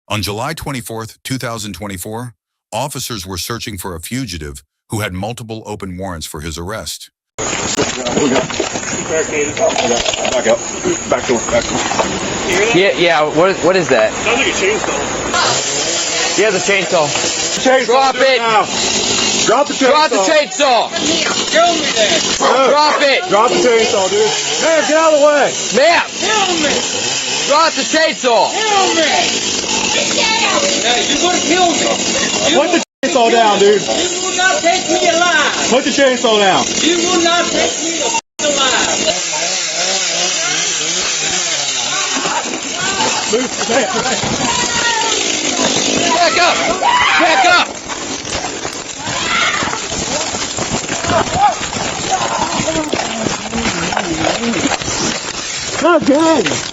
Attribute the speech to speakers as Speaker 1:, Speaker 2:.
Speaker 1: On July 24, 2024, officers were searching for a fugitive who had multiple open warrants for his arrest.
Speaker 2: Back up. Back door.
Speaker 3: Yeah. What is that?
Speaker 2: Sounds like a chainsaw.
Speaker 3: Yeah, the chainsaw.
Speaker 2: Chainsaw.
Speaker 3: Drop it.
Speaker 2: Now. Drop the chainsaw.
Speaker 3: Drop the chainsaw.
Speaker 4: Show me that.
Speaker 3: Drop it.
Speaker 2: Drop the chainsaw, dude. Man, get out of the way.
Speaker 3: Ma'am,
Speaker 4: Kill me.
Speaker 3: drop the chainsaw.
Speaker 4: Kill me. Now, you're going to kill me.
Speaker 2: Put the chainsaw down, dude.
Speaker 4: You will not take me alive.
Speaker 2: Put the chainsaw down.
Speaker 4: You will not take me alive.
Speaker 2: Move. Back.
Speaker 3: Back up. Back up.
Speaker 2: Okay.